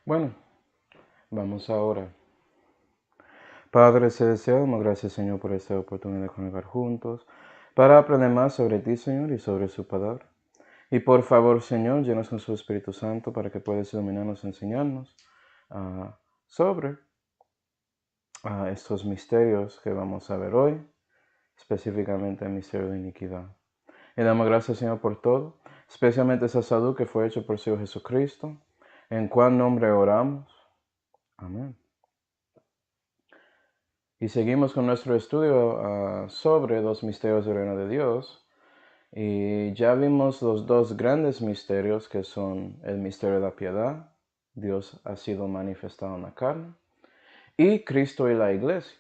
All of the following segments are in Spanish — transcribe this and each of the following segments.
Bueno, vamos ahora. Padre Celestial, damos gracias, Señor, por esta oportunidad de congregar juntos para aprender más sobre ti, Señor, y sobre su palabra. Y por favor, Señor, llenos con su Espíritu Santo para que puedas iluminarnos y enseñarnos sobre estos misterios que vamos a ver hoy, específicamente el misterio de iniquidad. Y damos gracias, Señor, por todo, especialmente esa salud que fue hecha por Señor Jesucristo, en cuál nombre oramos. Amén. Y seguimos con nuestro estudio sobre los misterios del reino de Dios. Y ya vimos los dos grandes misterios que son el misterio de la piedad, Dios ha sido manifestado en la carne, y Cristo y la iglesia.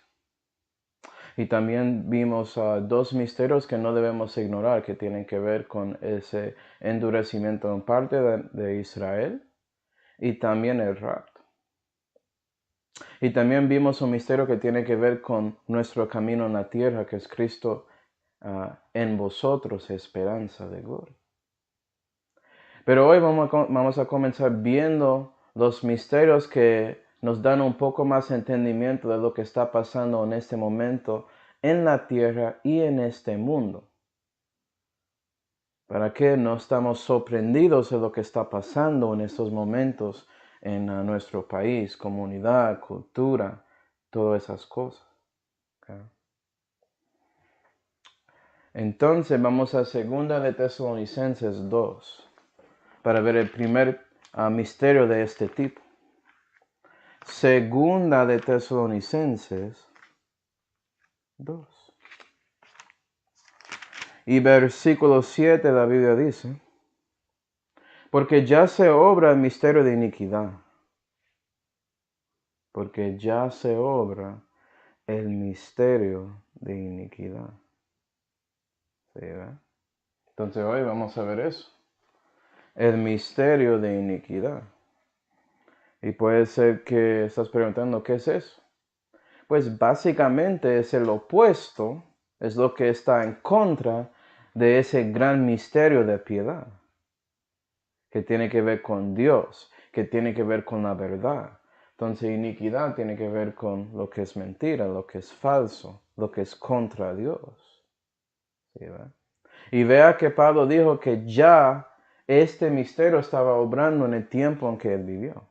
Y también vimos dos misterios que no debemos ignorar, que tienen que ver con ese endurecimiento en parte de Israel y también el rapto. Y también vimos un misterio que tiene que ver con nuestro camino en la tierra, que es Cristo en vosotros, esperanza de gloria. Pero hoy vamos a comenzar viendo los misterios que nos dan un poco más entendimiento de lo que está pasando en este momento en la tierra y en este mundo. Para que no estamos sorprendidos de lo que está pasando en estos momentos en nuestro país, comunidad, cultura, todas esas cosas. Okay. Entonces vamos a 2 de Tesalonicenses 2 para ver el primer misterio de este tipo. 2 de Tesalonicenses 2. Y versículo 7 la Biblia dice, porque ya se obra el misterio de iniquidad. Porque ya se obra el misterio de iniquidad. ¿Sí, verdad? Entonces hoy vamos a ver eso. El misterio de iniquidad. Y puede ser que estás preguntando, ¿qué es eso? Pues básicamente es el opuesto, es lo que está en contra de ese gran misterio de piedad, que tiene que ver con Dios, que tiene que ver con la verdad. Entonces iniquidad tiene que ver con lo que es mentira, lo que es falso, lo que es contra Dios. ¿Sí, verdad? Y vea que Pablo dijo que ya este misterio estaba obrando en el tiempo en que él vivió.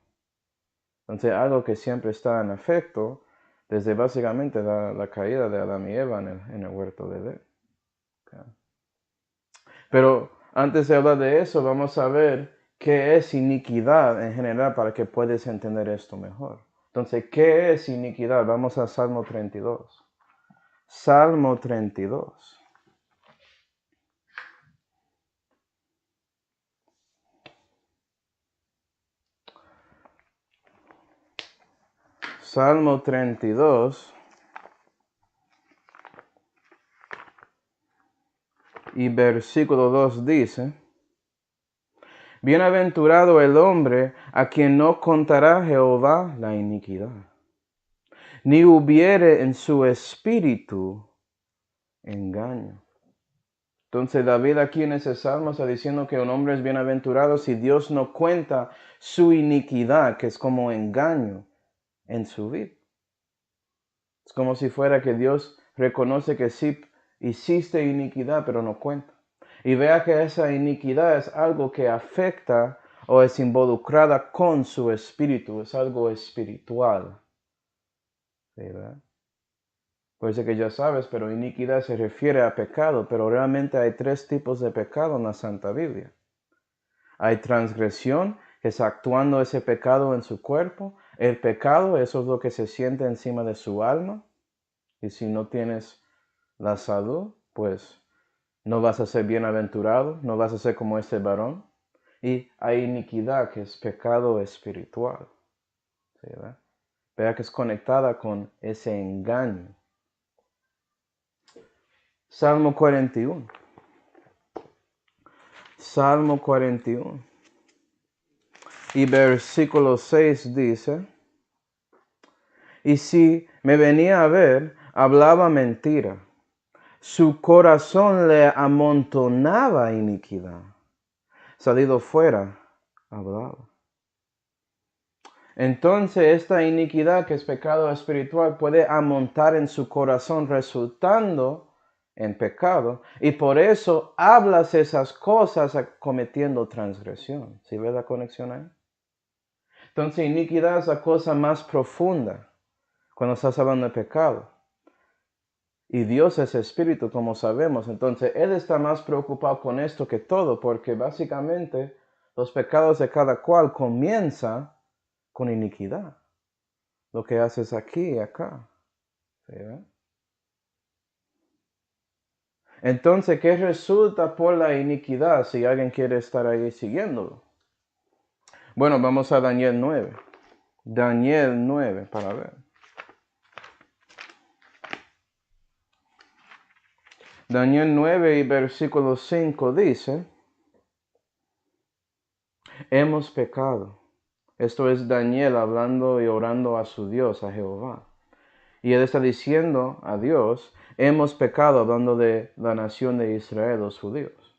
Entonces algo que siempre está en efecto desde básicamente la caída de Adán y Eva en el huerto de Edén. Okay. Pero antes de hablar de eso, vamos a ver qué es iniquidad en general para que puedas entender esto mejor. Entonces, ¿qué es iniquidad? Vamos a Salmo 32. Salmo 32. Salmo 32. Y versículo 2 dice, bienaventurado el hombre a quien no contará Jehová la iniquidad, ni hubiere en su espíritu engaño. Entonces David aquí en ese salmo está diciendo que un hombre es bienaventurado si Dios no cuenta su iniquidad, que es como engaño en su vida. Es como si fuera que Dios reconoce que sí hiciste iniquidad, pero no cuenta. Y vea que esa iniquidad es algo que afecta o es involucrada con su espíritu, es algo espiritual. ¿Sí, verdad? Puede ser que ya sabes, pero iniquidad se refiere a pecado, pero realmente hay 3 tipos de pecado en la Santa Biblia. Hay transgresión, que es actuando ese pecado en su cuerpo. El pecado, eso es lo que se siente encima de su alma. Y si no tienes la salud, pues no vas a ser bienaventurado, no vas a ser como este varón. Y hay iniquidad, que es pecado espiritual. ¿Sí, verdad? Vea que es conectada con ese engaño. Salmo 41. Salmo 41. Y versículo 6 dice, y si me venía a ver, hablaba mentira. Su corazón le amontonaba iniquidad. Salido fuera, hablaba. Entonces esta iniquidad, que es pecado espiritual, puede amontar en su corazón, resultando en pecado. Y por eso hablas esas cosas cometiendo transgresión. ¿Sí ves la conexión ahí? Entonces iniquidad es la cosa más profunda cuando estás hablando de pecado. Y Dios es espíritu, como sabemos. Entonces Él está más preocupado con esto que todo, porque básicamente los pecados de cada cual comienzan con iniquidad. Lo que haces aquí y acá. ¿Sí, entonces, ¿qué resulta por la iniquidad si alguien quiere estar ahí siguiéndolo? Bueno, vamos a Daniel 9. Daniel 9 para ver. Daniel 9 y versículo 5 dice, hemos pecado. Esto es Daniel hablando y orando a su Dios, a Jehová. Y él está diciendo a Dios, hemos pecado, hablando de la nación de Israel, los judíos.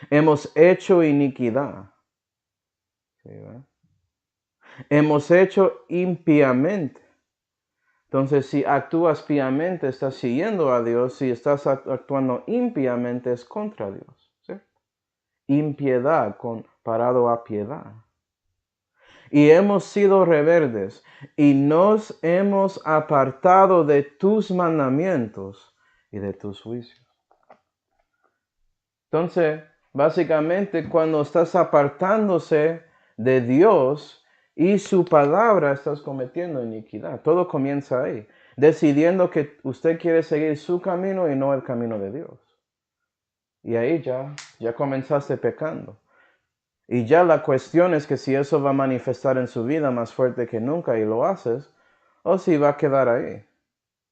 Hemos hecho iniquidad. ¿Sí, hemos hecho impíamente. Entonces, si actúas píamente, estás siguiendo a Dios. Si estás actuando impíamente, es contra Dios. ¿Sí? Impiedad comparado a piedad. Y hemos sido rebeldes y nos hemos apartado de tus mandamientos y de tus juicios. Entonces, básicamente, cuando estás apartándose de Dios y su palabra, estás cometiendo iniquidad. Todo comienza ahí, decidiendo que usted quiere seguir su camino y no el camino de Dios. Y ahí ya comenzaste pecando. Y ya la cuestión es que si eso va a manifestar en su vida más fuerte que nunca y lo haces, o si va a quedar ahí,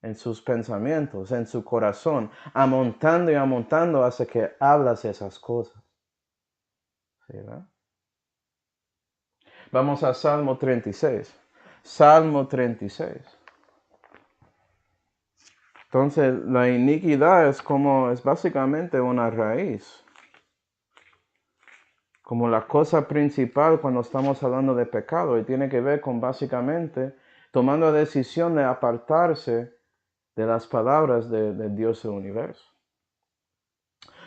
en sus pensamientos, en su corazón, amontando y amontando hasta que hablas esas cosas. ¿Sí, verdad? Vamos a Salmo 36. Salmo 36. Entonces, la iniquidad es básicamente una raíz. Como la cosa principal cuando estamos hablando de pecado, y tiene que ver con básicamente tomando la decisión de apartarse de las palabras de Dios del universo.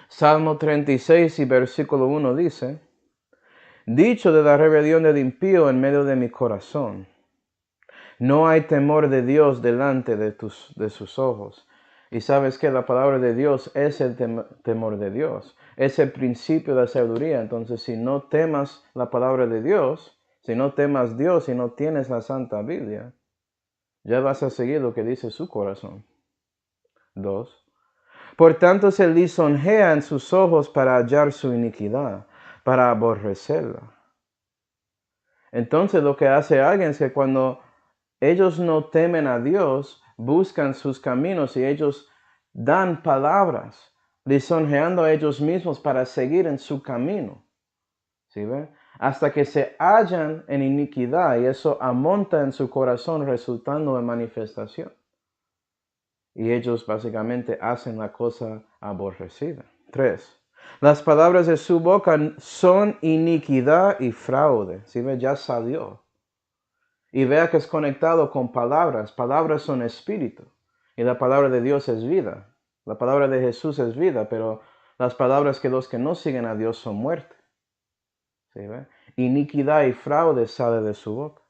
Salmo 36 y versículo 1 dice, dicho de la rebelión del impío en medio de mi corazón, no hay temor de Dios delante de sus ojos. Y sabes que la palabra de Dios es el temor de Dios. Es el principio de la sabiduría. Entonces, si no temas la palabra de Dios, si no temas Dios y no tienes la Santa Biblia, ya vas a seguir lo que dice su corazón. 2. Por tanto se lisonjea en sus ojos para hallar su iniquidad, para aborrecerla. Entonces lo que hace alguien es que cuando ellos no temen a Dios, buscan sus caminos y ellos dan palabras, lisonjeando a ellos mismos para seguir en su camino. ¿Sí ven? Hasta que se hallan en iniquidad y eso amonta en su corazón resultando en manifestación. Y ellos básicamente hacen la cosa aborrecida. 3. Las palabras de su boca son iniquidad y fraude. ¿Sí ve? Ya salió. Y vea que es conectado con palabras. Palabras son espíritu. Y la palabra de Dios es vida. La palabra de Jesús es vida, pero las palabras que los que no siguen a Dios son muerte. ¿Sí ve? Iniquidad y fraude sale de su boca.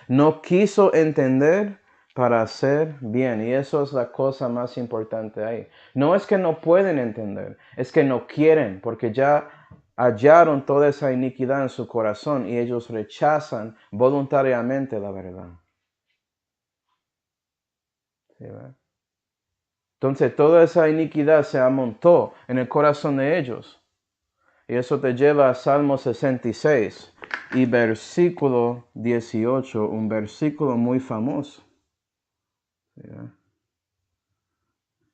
No quiso entender para hacer bien. Y eso es la cosa más importante ahí. No es que no pueden entender, es que no quieren, porque ya hallaron toda esa iniquidad en su corazón y ellos rechazan voluntariamente la verdad. ¿Sí, verdad? Entonces toda esa iniquidad se amontó en el corazón de ellos. Y eso te lleva a Salmo 66 y versículo 18, un versículo muy famoso. ¿Sí,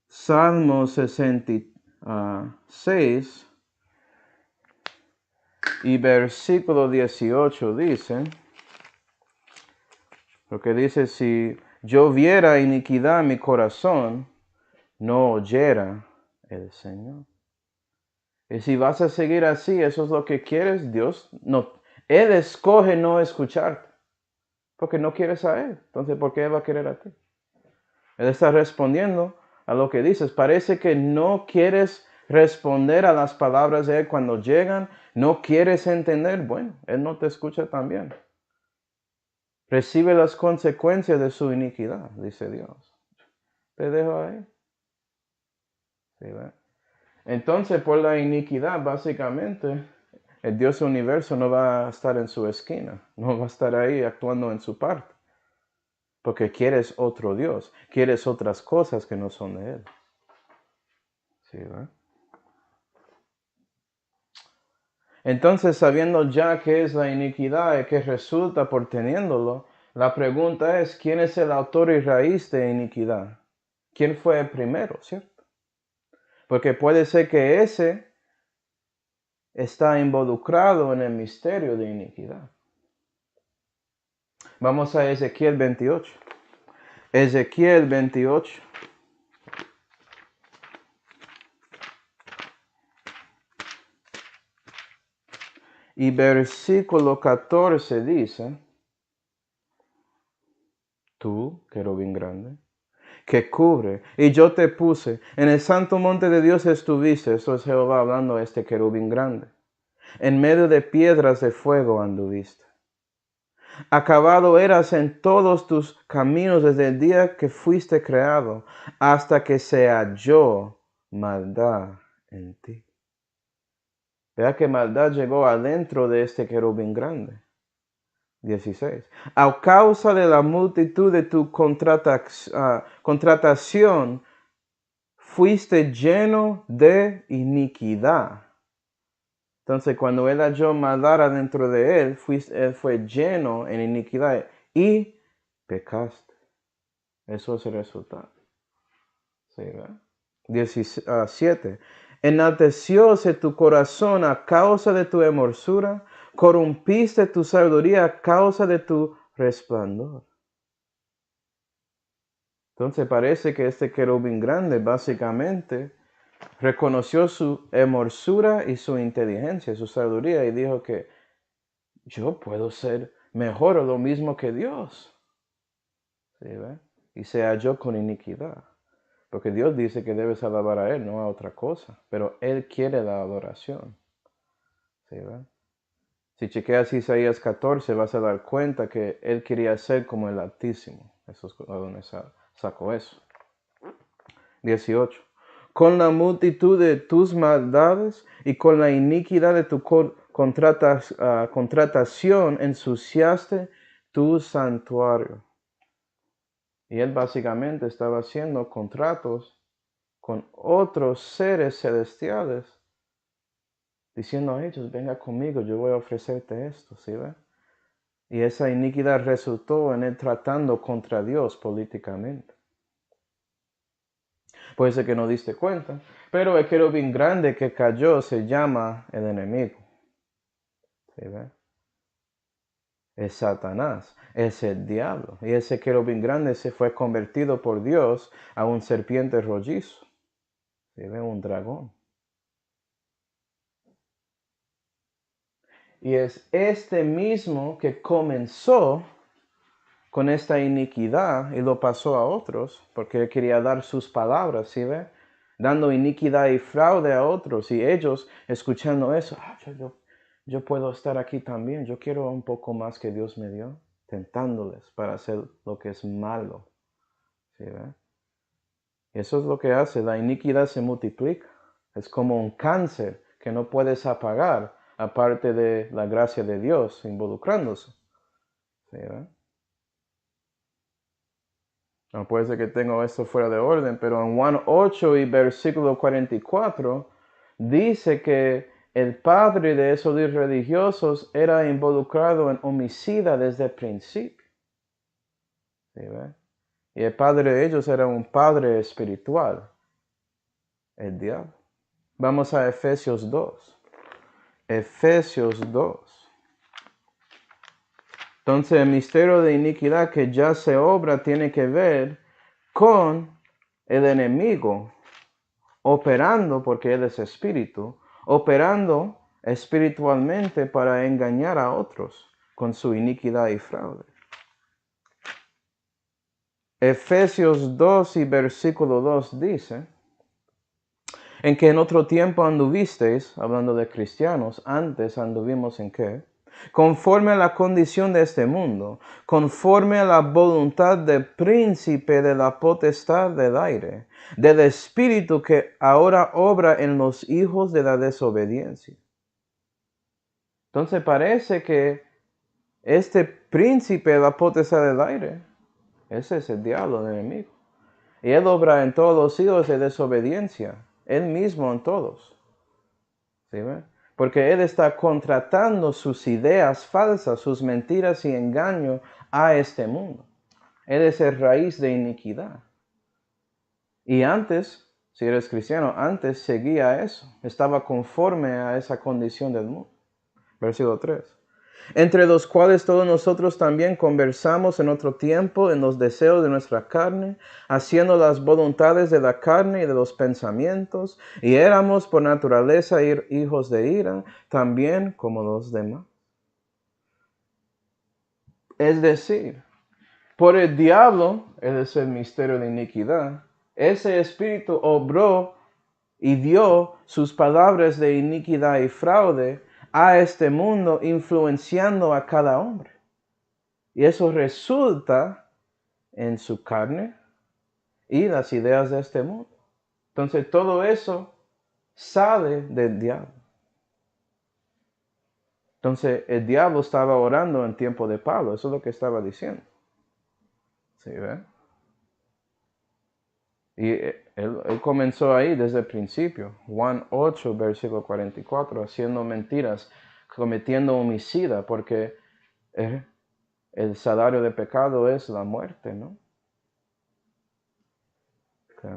Salmo 66 y versículo 18 dice, porque dice, si yo viera iniquidad en mi corazón, no oyera el Señor. Y si vas a seguir así, eso es lo que quieres, Dios no. Él escoge no escucharte. Porque no quieres a Él. Entonces, ¿por qué Él va a querer a ti? Él está respondiendo a lo que dices. Parece que no quieres responder a las palabras de Él cuando llegan. No quieres entender. Bueno, Él no te escucha también. Recibe las consecuencias de su iniquidad, dice Dios. Te dejo ahí. ¿Sí, ve? Entonces, por la iniquidad, básicamente, el Dios universo no va a estar en su esquina. No va a estar ahí actuando en su parte. Porque quieres otro Dios. Quieres otras cosas que no son de Él. ¿Sí, ve? Entonces, sabiendo ya qué es la iniquidad y qué resulta por teniéndolo, la pregunta es, ¿quién es el autor y raíz de iniquidad? ¿Quién fue el primero, cierto? Porque puede ser que ese está involucrado en el misterio de iniquidad. Vamos a Ezequiel 28. Ezequiel 28. Y versículo 14 dice, tú, querubín grande, que cubre, y yo te puse, en el santo monte de Dios estuviste, esto es Jehová hablando a este querubín grande, en medio de piedras de fuego anduviste. Acabado eras en todos tus caminos desde el día que fuiste creado, hasta que se halló maldad en ti. Vea que maldad llegó adentro de este querubín grande. 16. A causa de la multitud de tu contratación, fuiste lleno de iniquidad. Entonces, cuando él halló maldad adentro de él, él fue lleno en iniquidad y pecaste. Eso es el resultado. ¿Sí, verdad? 17. Enaltecióse tu corazón a causa de tu hermosura, corrompiste tu sabiduría a causa de tu resplandor. Entonces parece que este querubín grande básicamente reconoció su hermosura y su inteligencia, su sabiduría, y dijo que yo puedo ser mejor o lo mismo que Dios. ¿Sí, ve? Y se halló con iniquidad. Porque Dios dice que debes alabar a Él, no a otra cosa. Pero Él quiere la adoración. ¿Sí, ve? Si chequeas Isaías 14, vas a dar cuenta que Él quería ser como el Altísimo. Eso es donde sacó eso. 18. Con la multitud de tus maldades y con la iniquidad de tu contratación ensuciaste tu santuario. Y Él básicamente estaba haciendo contratos con otros seres celestiales, diciendo a ellos, venga conmigo, yo voy a ofrecerte esto, ¿sí ve? Y esa iniquidad resultó en él tratando contra Dios políticamente. Puede ser que no diste cuenta, pero el querubín grande que cayó se llama el enemigo. ¿Sí ve? Es Satanás, es el diablo. Y ese querubín grande se fue convertido por Dios a un serpiente rollizo. ¿Sí ve? Un dragón. Y es este mismo que comenzó con esta iniquidad y lo pasó a otros, porque él quería dar sus palabras, ¿sí ve? Dando iniquidad y fraude a otros, y ellos escuchando eso, yo puedo estar aquí también, yo quiero un poco más que Dios me dio, tentándoles para hacer lo que es malo, ¿sí ve? Y eso es lo que hace, la iniquidad se multiplica, es como un cáncer que no puedes apagar, aparte de la gracia de Dios involucrándose, ¿sí ve? No puede ser que tengo esto fuera de orden, pero en Juan 8 y versículo 44 dice que el padre de esos religiosos era involucrado en homicida desde el principio. ¿Sí, ve? Y el padre de ellos era un padre espiritual, el diablo. Vamos a Efesios 2. Efesios 2. Entonces el misterio de iniquidad que ya se obra tiene que ver con el enemigo operando, porque Él es espíritu, operando espiritualmente para engañar a otros con su iniquidad y fraude. Efesios 2 y versículo 2 dice, en que en otro tiempo anduvisteis, hablando de cristianos, antes anduvimos en qué? Conforme a la condición de este mundo, conforme a la voluntad del príncipe de la potestad del aire, del espíritu que ahora obra en los hijos de la desobediencia. Entonces parece que este príncipe de la potestad del aire, ese es el diablo, el enemigo. Y él obra en todos los hijos de desobediencia, él mismo en todos. ¿Sí ve? Porque él está contratando sus ideas falsas, sus mentiras y engaños a este mundo. Él es el raíz de iniquidad. Y antes, si eres cristiano, antes seguía eso. Estaba conforme a esa condición del mundo. Versículo 3. Entre los cuales todos nosotros también conversamos en otro tiempo en los deseos de nuestra carne, haciendo las voluntades de la carne y de los pensamientos, y éramos por naturaleza hijos de ira, también como los demás. Es decir, por el diablo, ese es el misterio de iniquidad, ese espíritu obró y dio sus palabras de iniquidad y fraude a este mundo, influenciando a cada hombre. Y eso resulta en su carne y las ideas de este mundo. Entonces todo eso sale del diablo. Entonces el diablo estaba orando en tiempo de Pablo, eso es lo que estaba diciendo. ¿Sí ve? Y él comenzó ahí desde el principio. Juan 8, versículo 44, haciendo mentiras, cometiendo homicida, porque el salario de pecado es la muerte, ¿no? Okay.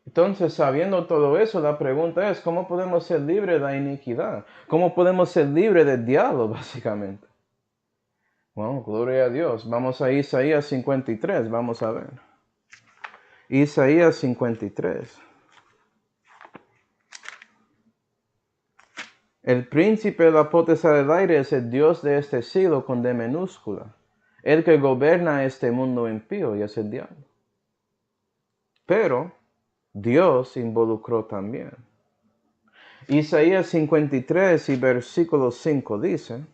Entonces, sabiendo todo eso, la pregunta es, ¿cómo podemos ser libres de la iniquidad? ¿Cómo podemos ser libres del diablo, básicamente? Bueno, gloria a Dios. Vamos a Isaías 53, vamos a ver. Isaías 53. El príncipe de la potestad del aire es el Dios de este siglo con D minúscula. El que gobierna este mundo impío y es el diablo. Pero Dios involucró también. Isaías 53 y versículo 5 dice,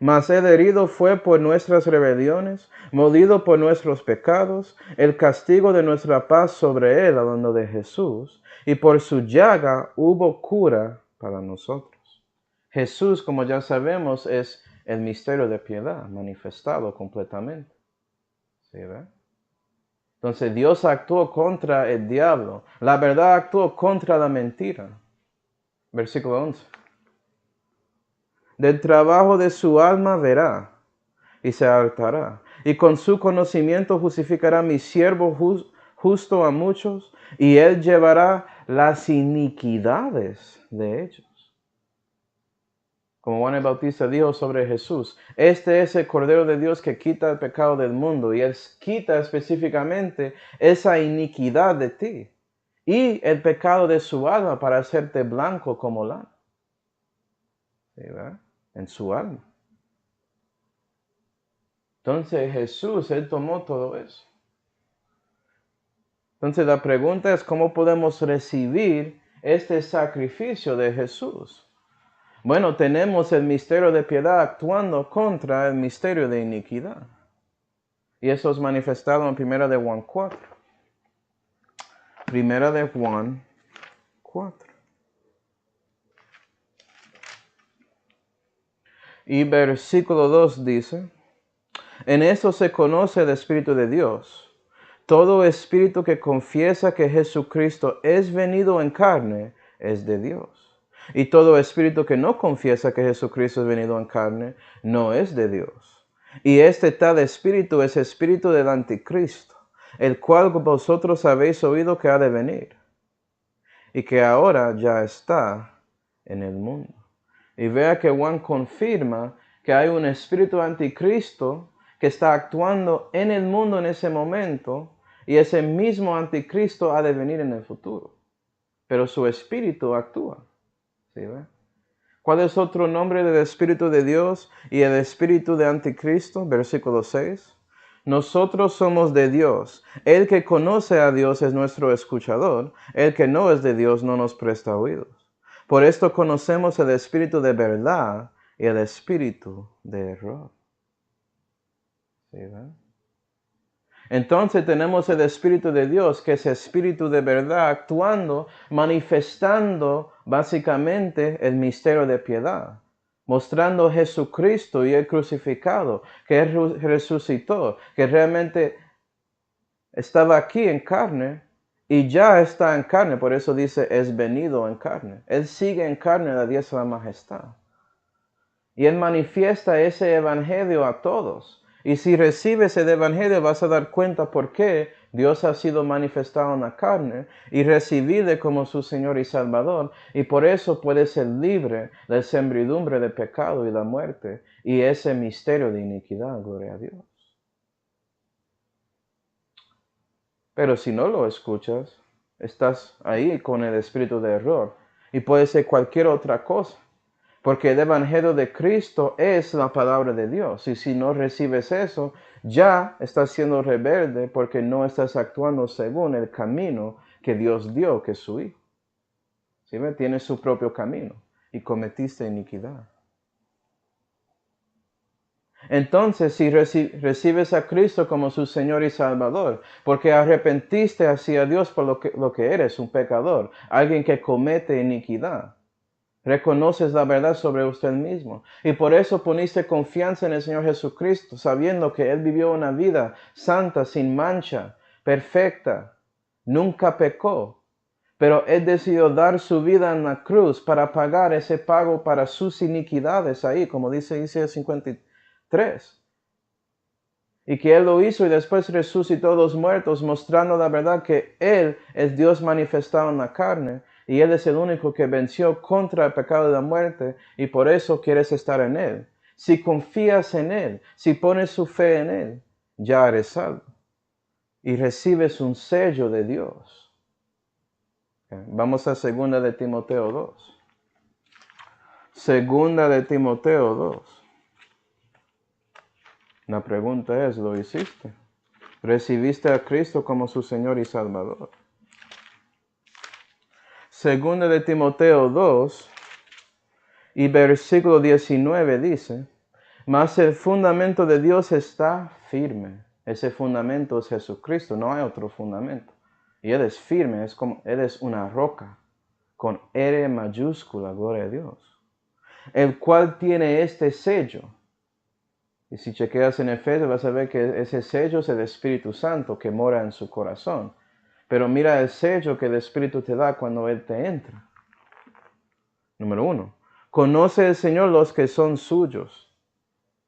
mas el herido fue por nuestras rebeliones, molido por nuestros pecados, el castigo de nuestra paz sobre él, hablando de Jesús, y por su llaga hubo cura para nosotros. Jesús, como ya sabemos, es el misterio de piedad manifestado completamente. ¿Sí ve? Entonces Dios actuó contra el diablo. La verdad actuó contra la mentira. Versículo 11. Del trabajo de su alma verá y se hartará. Y con su conocimiento justificará mi siervo justo a muchos, y él llevará las iniquidades de ellos. Como Juan el Bautista dijo sobre Jesús, este es el Cordero de Dios que quita el pecado del mundo, y él quita específicamente esa iniquidad de ti y el pecado de su alma para hacerte blanco como lana. ¿Sí, verdad? En su alma. Entonces Jesús, él tomó todo eso. Entonces la pregunta es, ¿cómo podemos recibir este sacrificio de Jesús? Bueno, tenemos el misterio de piedad actuando contra el misterio de iniquidad. Y eso es manifestado en 1 de Juan 4. 1 de Juan 4. Y versículo 2 dice, en esto se conoce el Espíritu de Dios. Todo espíritu que confiesa que Jesucristo es venido en carne es de Dios. Y todo espíritu que no confiesa que Jesucristo es venido en carne no es de Dios. Y este tal espíritu es espíritu del anticristo, el cual vosotros habéis oído que ha de venir, y que ahora ya está en el mundo. Y vea que Juan confirma que hay un espíritu anticristo que está actuando en el mundo en ese momento, y ese mismo anticristo ha de venir en el futuro. Pero su espíritu actúa. ¿Sí ve? ¿Cuál es otro nombre del Espíritu de Dios y el Espíritu de Anticristo? Versículo 6. Nosotros somos de Dios. El que conoce a Dios es nuestro escuchador. El que no es de Dios no nos presta oídos. Por esto conocemos el Espíritu de verdad y el Espíritu de error. ¿Sí, verdad? Entonces tenemos el Espíritu de Dios, que es Espíritu de verdad, actuando, manifestando básicamente el misterio de piedad, mostrando a Jesucristo y el crucificado, que Él resucitó, que realmente estaba aquí en carne y ya está en carne, por eso dice, es venido en carne. Él sigue en carne la diestra de la majestad. Y Él manifiesta ese evangelio a todos. Y si recibes el evangelio vas a dar cuenta por qué Dios ha sido manifestado en la carne y recibirle como su Señor y Salvador. Y por eso puedes ser libre de la servidumbre de pecado y la muerte y ese misterio de iniquidad, gloria a Dios. Pero si no lo escuchas, estás ahí con el espíritu de error. Y puede ser cualquier otra cosa. Porque el Evangelio de Cristo es la palabra de Dios. Y si no recibes eso, ya estás siendo rebelde porque no estás actuando según el camino que Dios dio, que es su Hijo. ¿Sí ve? Tiene su propio camino y cometiste iniquidad. Entonces, si recibes a Cristo como su Señor y Salvador, porque arrepentiste hacia Dios por lo que eres, un pecador, alguien que comete iniquidad. Reconoces la verdad sobre usted mismo. Y por eso poniste confianza en el Señor Jesucristo, sabiendo que Él vivió una vida santa, sin mancha, perfecta. Nunca pecó. Pero Él decidió dar su vida en la cruz para pagar ese pago para sus iniquidades ahí, como dice Isaías 53. Y que Él lo hizo y después resucitó a los muertos, mostrando la verdad que Él es Dios manifestado en la carne. Y Él es el único que venció contra el pecado de la muerte y por eso quieres estar en Él. Si confías en Él, si pones su fe en Él, ya eres salvo. Y recibes un sello de Dios. Vamos a 2 de Timoteo 2. 2 de Timoteo 2. La pregunta es, ¿lo hiciste? ¿Recibiste a Cristo como su Señor y Salvador? 2 de Timoteo 2 y versículo 19 dice, mas el fundamento de Dios está firme. Ese fundamento es Jesucristo, no hay otro fundamento. Y Él es firme, Él es una roca, con R mayúscula, gloria a Dios. El cual tiene este sello. Y si chequeas en Efesios vas a ver que ese sello es el Espíritu Santo que mora en su corazón. Pero mira el sello que el Espíritu te da cuando Él te entra. Número 1. Conoce el Señor los que son suyos.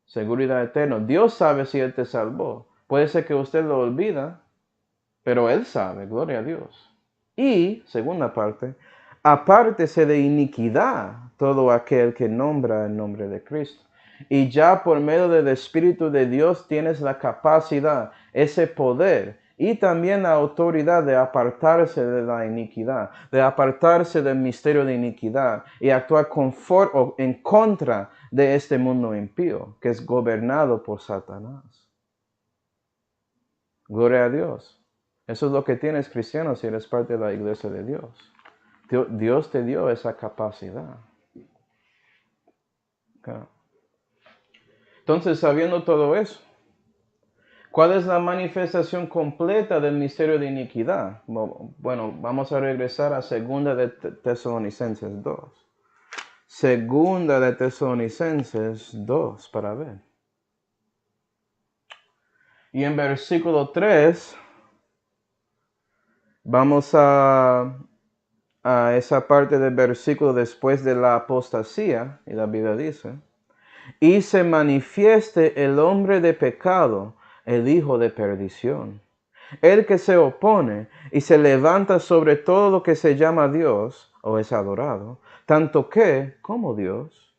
Seguridad eterna. Dios sabe si Él te salvó. Puede ser que usted lo olvida, pero Él sabe, gloria a Dios. Y, segunda parte, apártese de iniquidad todo aquel que nombra el nombre de Cristo. Y ya por medio del Espíritu de Dios tienes la capacidad, ese poder y también la autoridad de apartarse de la iniquidad, de apartarse del misterio de iniquidad y actuar en contra de este mundo impío que es gobernado por Satanás. Gloria a Dios. Eso es lo que tienes, cristiano, si eres parte de la iglesia de Dios. Dios te dio esa capacidad. Okay. Entonces, sabiendo todo eso, ¿cuál es la manifestación completa del misterio de iniquidad? Bueno, vamos a regresar a 2 de Tesalonicenses 2. 2 de Tesalonicenses 2 para ver. Y en versículo 3, vamos a esa parte del versículo después de la apostasía, y la Biblia dice, y se manifieste el hombre de pecado, el hijo de perdición, el que se opone y se levanta sobre todo lo que se llama Dios o es adorado, tanto que, como Dios,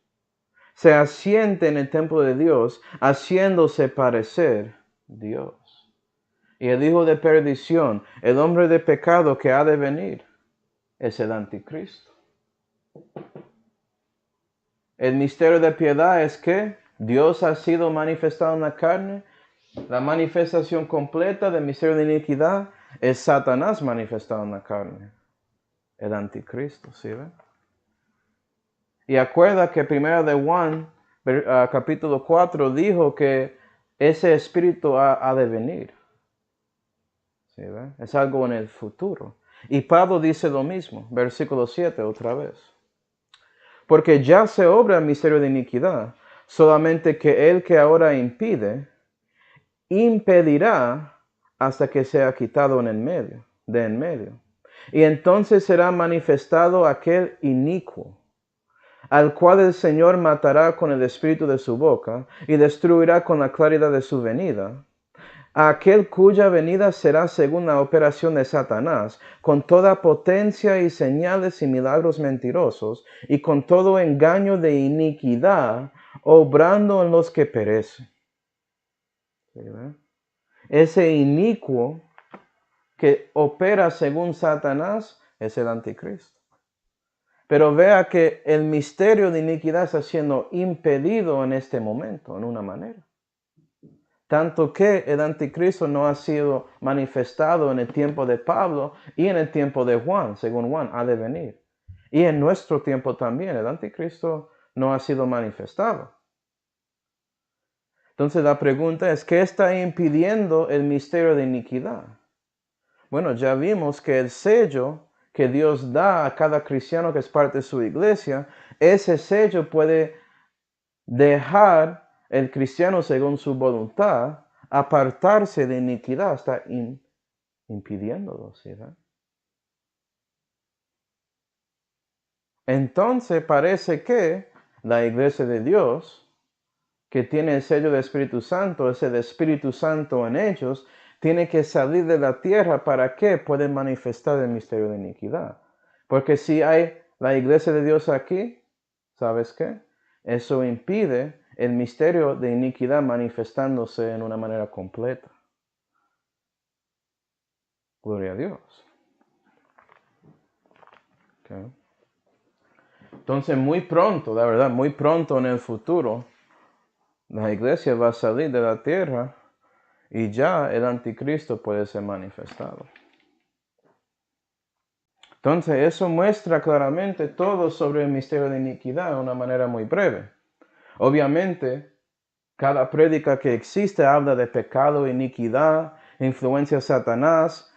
se asiente en el templo de Dios, haciéndose parecer Dios. Y el hijo de perdición, el hombre de pecado que ha de venir, es el anticristo. El misterio de piedad es que Dios ha sido manifestado en la carne. La manifestación completa del misterio de iniquidad es Satanás manifestado en la carne. El anticristo, ¿sí ven? Y acuerda que 1 de Juan, capítulo 4, dijo que ese espíritu ha de venir. ¿Sí ven? Es algo en el futuro. Y Pablo dice lo mismo, versículo 7 otra vez. Porque ya se obra el misterio de iniquidad, solamente que el que ahora impide, impedirá hasta que sea quitado de en medio. Y entonces será manifestado aquel inicuo, al cual el Señor matará con el espíritu de su boca y destruirá con la claridad de su venida. A aquel cuya venida será según la operación de Satanás, con toda potencia y señales y milagros mentirosos, y con todo engaño de iniquidad, obrando en los que perecen. ¿Sí, ese inicuo que opera según Satanás es el anticristo. Pero vea que el misterio de iniquidad está siendo impedido en este momento, en una manera. Tanto que el anticristo no ha sido manifestado en el tiempo de Pablo y en el tiempo de Juan, según Juan, ha de venir. Y en nuestro tiempo también, el anticristo no ha sido manifestado. Entonces la pregunta es, ¿qué está impidiendo el misterio de iniquidad? Bueno, ya vimos que el sello que Dios da a cada cristiano que es parte de su iglesia, ese sello puede dejar el cristiano según su voluntad apartarse de iniquidad, está impidiéndolo, ¿sí? Entonces parece que la iglesia de Dios, que tiene el sello del Espíritu Santo, ese del Espíritu Santo en ellos, tiene que salir de la tierra para que puedan manifestar el misterio de iniquidad. Porque si hay la iglesia de Dios aquí, ¿sabes qué? Eso impide el misterio de iniquidad manifestándose en una manera completa. Gloria a Dios. Okay. Entonces muy pronto, la verdad, muy pronto en el futuro, la iglesia va a salir de la tierra y ya el anticristo puede ser manifestado. Entonces eso muestra claramente todo sobre el misterio de iniquidad de una manera muy breve. Obviamente, cada prédica que existe habla de pecado, iniquidad, influencia de Satanás,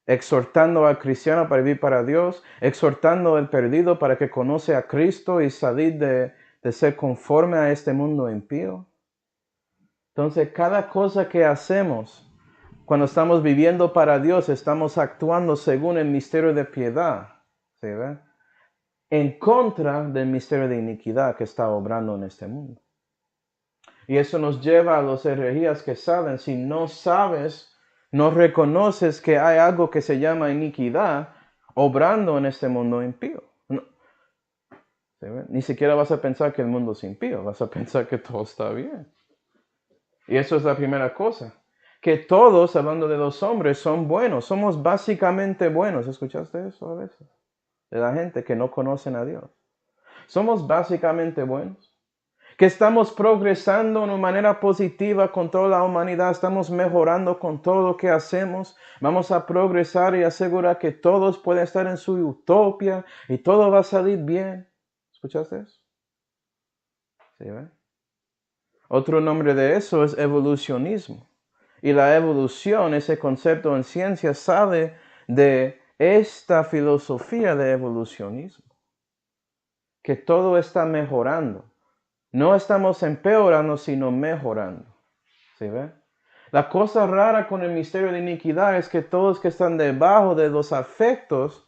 exhortando al cristiano para vivir para Dios, exhortando al perdido para que conoce a Cristo y salir de ser conforme a este mundo impío. Entonces, cada cosa que hacemos, cuando estamos viviendo para Dios, estamos actuando según el misterio de piedad, ¿sí ve? En contra del misterio de iniquidad que está obrando en este mundo. Y eso nos lleva a los herejías que salen. Si no sabes, no reconoces que hay algo que se llama iniquidad obrando en este mundo impío. No. ¿Sí ve? Ni siquiera vas a pensar que el mundo es impío, vas a pensar que todo está bien. Y eso es la primera cosa. Que todos, hablando de los hombres, son buenos. Somos básicamente buenos. ¿Escuchaste eso a veces? De la gente que no conocen a Dios. Somos básicamente buenos. Que estamos progresando de una manera positiva con toda la humanidad. Estamos mejorando con todo lo que hacemos. Vamos a progresar y asegurar que todos pueden estar en su utopía y todo va a salir bien. ¿Escuchaste eso? ¿Sí, ve? Otro nombre de eso es evolucionismo. Y la evolución, ese concepto en ciencia, sale de esta filosofía de evolucionismo. Que todo está mejorando. No estamos empeorando, sino mejorando. ¿Sí ve? La cosa rara con el misterio de iniquidad es que todos que están debajo de los afectos,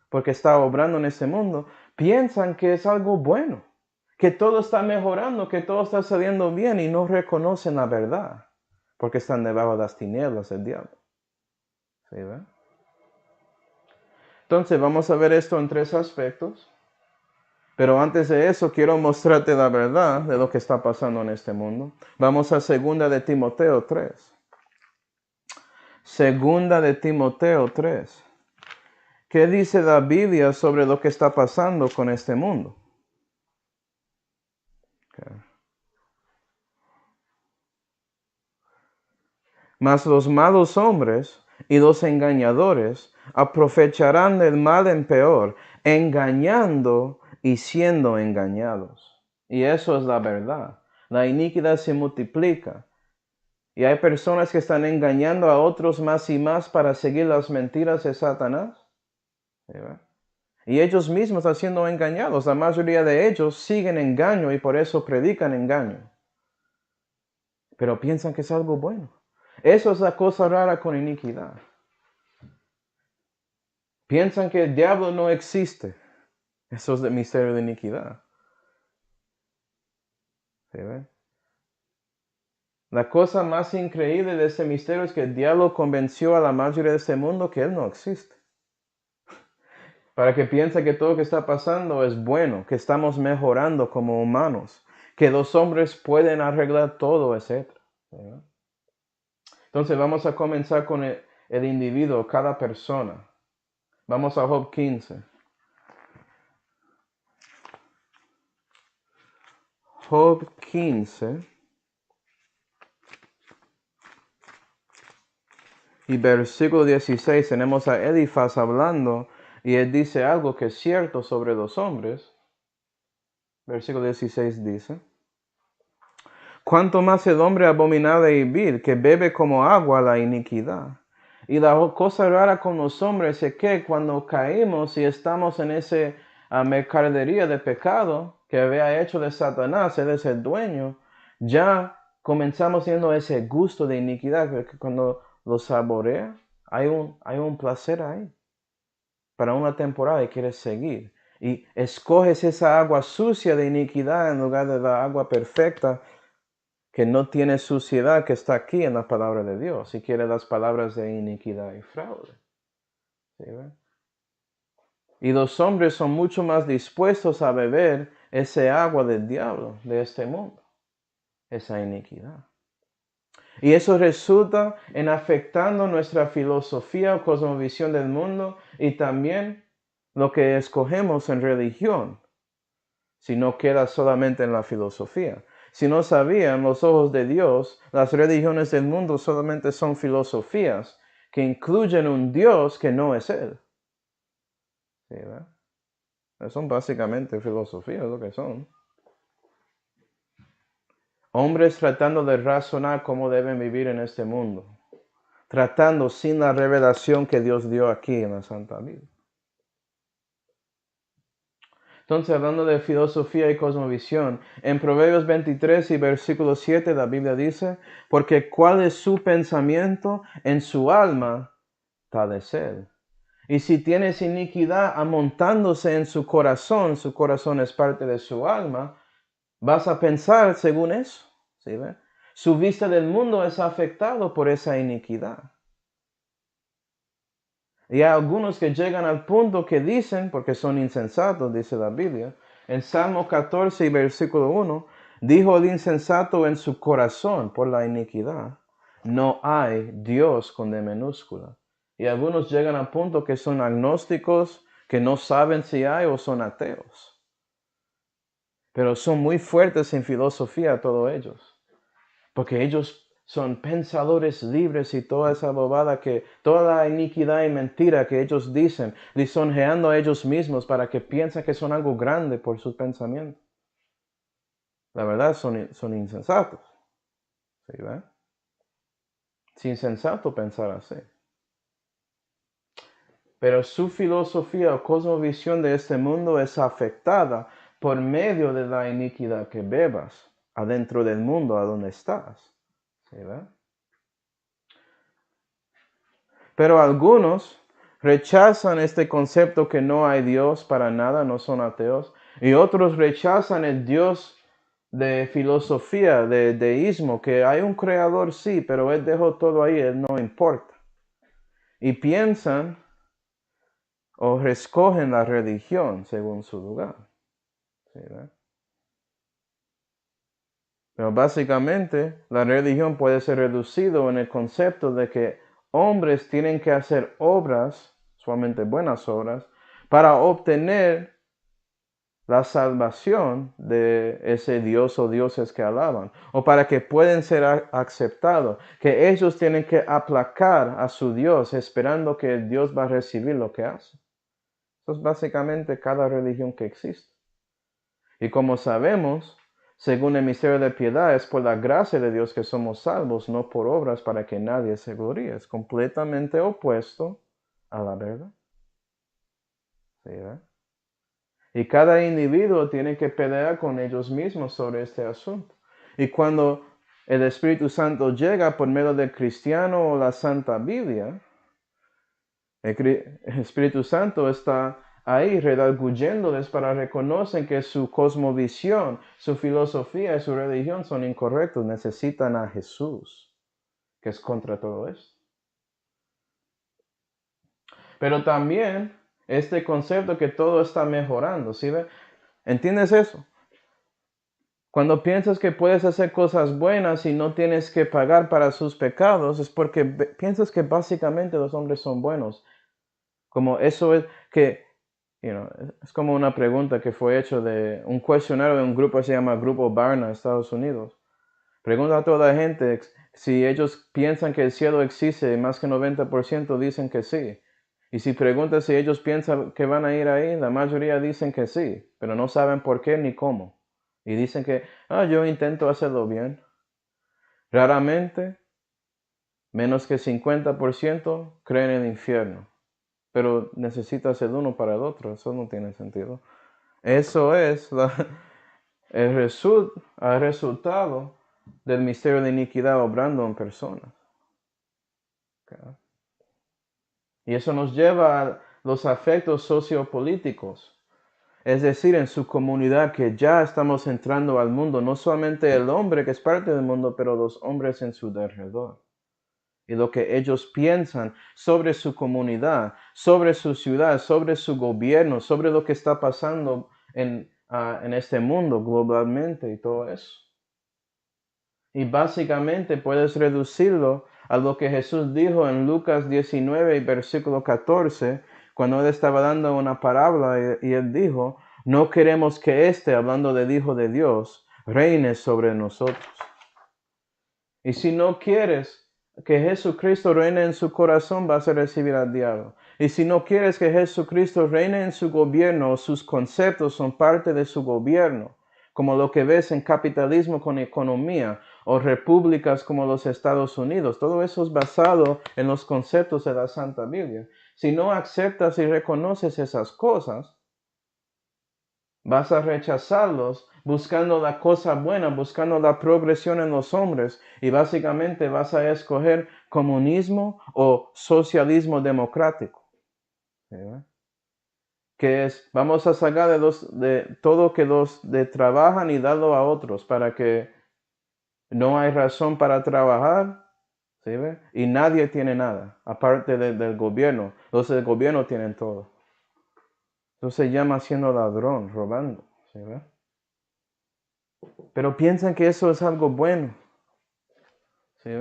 porque está obrando en este mundo, piensan que es algo bueno. Que todo está mejorando, que todo está saliendo bien y no reconocen la verdad. Porque están debajo de las tinieblas del diablo. ¿Sí ve? Entonces vamos a ver esto en 3 aspectos. Pero antes de eso quiero mostrarte la verdad de lo que está pasando en este mundo. Vamos a 2 de Timoteo 3. 2 de Timoteo 3. ¿Qué dice la Biblia sobre lo que está pasando con este mundo? Okay. Mas los malos hombres y los engañadores aprovecharán del mal en peor, engañando y siendo engañados. Y eso es la verdad. La iniquidad se multiplica. Y hay personas que están engañando a otros más y más para seguir las mentiras de Satanás. ¿Sí? Y ellos mismos están siendo engañados. La mayoría de ellos siguen engaño y por eso predican engaño. Pero piensan que es algo bueno. Eso es la cosa rara con iniquidad. Piensan que el diablo no existe. Eso es el misterio de iniquidad. ¿Sí ven? La cosa más increíble de ese misterio es que el diablo convenció a la mayoría de este mundo que él no existe. Para que piense que todo lo que está pasando es bueno, que estamos mejorando como humanos, que los hombres pueden arreglar todo, etc. ¿Sí? Entonces vamos a comenzar con el individuo, cada persona. Vamos a Job 15. Job 15 y versículo 16 tenemos a Elifaz hablando y él dice algo que es cierto sobre los hombres. Versículo 16 dice: cuanto más el hombre abominable y vil, que bebe como agua la iniquidad. Y la cosa rara con los hombres es que cuando caímos y estamos en esa mercadería de pecado que había hecho de Satanás, él es el dueño, ya comenzamos siendo ese gusto de iniquidad que cuando lo saborea, hay un placer ahí para una temporada y quieres seguir. Y escoges esa agua sucia de iniquidad en lugar de la agua perfecta que no tiene suciedad, que está aquí en la palabra de Dios, y quiere las palabras de iniquidad y fraude. ¿Sí, y los hombres son mucho más dispuestos a beber ese agua del diablo, de este mundo, esa iniquidad. Y eso resulta en afectando nuestra filosofía o cosmovisión del mundo y también lo que escogemos en religión, si no queda solamente en la filosofía. Si no sabían los ojos de Dios, las religiones del mundo solamente son filosofías que incluyen un Dios que no es Él. ¿Sí, verdad? Son básicamente filosofías lo que son. Hombres tratando de razonar cómo deben vivir en este mundo, tratando sin la revelación que Dios dio aquí en la Santa Biblia. Entonces, hablando de filosofía y cosmovisión, en Proverbios 23 y versículo 7 la Biblia dice: porque cuál es su pensamiento en su alma, tal es él. Y si tienes iniquidad amontándose en su corazón es parte de su alma, vas a pensar según eso. ¿Sí ve? Su vista del mundo es afectado por esa iniquidad. Y hay algunos que llegan al punto que dicen, porque son insensatos, dice la Biblia, en Salmo 14 y versículo 1, dijo el insensato en su corazón por la iniquidad: no hay Dios con D minúscula. Y algunos llegan al punto que son agnósticos, que no saben si hay o son ateos. Pero son muy fuertes en filosofía todos ellos, porque ellos son pensadores libres y toda esa bobada que, toda la iniquidad y mentira que ellos dicen, lisonjeando a ellos mismos para que piensen que son algo grande por sus pensamientos. La verdad son insensatos. ¿Sí, ¿verdad? Es insensato pensar así. Pero su filosofía o cosmovisión de este mundo es afectada por medio de la iniquidad que bebas adentro del mundo a donde estás. ¿Sí, ¿verdad? Pero algunos rechazan este concepto que no hay Dios para nada, no son ateos, y otros rechazan el Dios de filosofía, de deísmo, que hay un creador sí, pero Él dejó todo ahí, Él no importa. Y piensan o escogen la religión según su lugar. ¿Sí, verdad? Pero básicamente la religión puede ser reducido en el concepto de que hombres tienen que hacer obras, solamente buenas obras, para obtener la salvación de ese Dios o dioses que alaban, o para que puedan ser aceptados, que ellos tienen que aplacar a su Dios esperando que el Dios va a recibir lo que hace. Eso es básicamente cada religión que existe. Y como sabemos, según el misterio de piedad, es por la gracia de Dios que somos salvos, no por obras para que nadie se gloríe. Es completamente opuesto a la verdad. ¿Sí, verdad? Y cada individuo tiene que pelear con ellos mismos sobre este asunto. Y cuando el Espíritu Santo llega por medio del cristiano o la Santa Biblia, el Espíritu Santo está ahí redarguyéndoles para reconocer que su cosmovisión, su filosofía y su religión son incorrectos. Necesitan a Jesús, que es contra todo esto. Pero también este concepto que todo está mejorando, ¿sí ve? ¿Entiendes eso? Cuando piensas que puedes hacer cosas buenas y no tienes que pagar para sus pecados, es porque piensas que básicamente los hombres son buenos. Como eso es que, es como una pregunta que fue hecha de un cuestionario de un grupo que se llama Grupo Barna, Estados Unidos. Pregunta a toda la gente si ellos piensan que el cielo existe y más que 90% dicen que sí. Y si preguntas si ellos piensan que van a ir ahí, la mayoría dicen que sí, pero no saben por qué ni cómo. Y dicen que, yo intento hacerlo bien. Raramente, menos que 50% creen en el infierno. Pero necesitas el uno para el otro, eso no tiene sentido. Eso es el resultado del misterio de iniquidad obrando en personas. Okay. Y eso nos lleva a los afectos sociopolíticos. Es decir, en su comunidad que ya estamos entrando al mundo, no solamente el hombre que es parte del mundo, pero los hombres en su alrededor. Y lo que ellos piensan sobre su comunidad, sobre su ciudad, sobre su gobierno, sobre lo que está pasando en este mundo globalmente y todo eso. Y básicamente puedes reducirlo a lo que Jesús dijo en Lucas 19 y versículo 14, cuando él estaba dando una parábola y él dijo, no queremos que hablando del Hijo de Dios, reine sobre nosotros. Y si no quieres que Jesucristo reine en su corazón, vas a recibir al diablo. Y si no quieres que Jesucristo reine en su gobierno, sus conceptos son parte de su gobierno, como lo que ves en capitalismo con economía, o repúblicas como los Estados Unidos. Todo eso es basado en los conceptos de la Santa Biblia. Si no aceptas y reconoces esas cosas, vas a rechazarlos buscando la cosa buena, buscando la progresión en los hombres y básicamente vas a escoger comunismo o socialismo democrático. ¿Sí? Que es, vamos a sacar de todo que los trabajan y darlo a otros para que no hay razón para trabajar. ¿Sí? Y nadie tiene nada, aparte del gobierno. Los del gobierno tienen todo. Entonces se llama siendo ladrón, robando. ¿Sí? Pero piensan que eso es algo bueno. ¿Sí?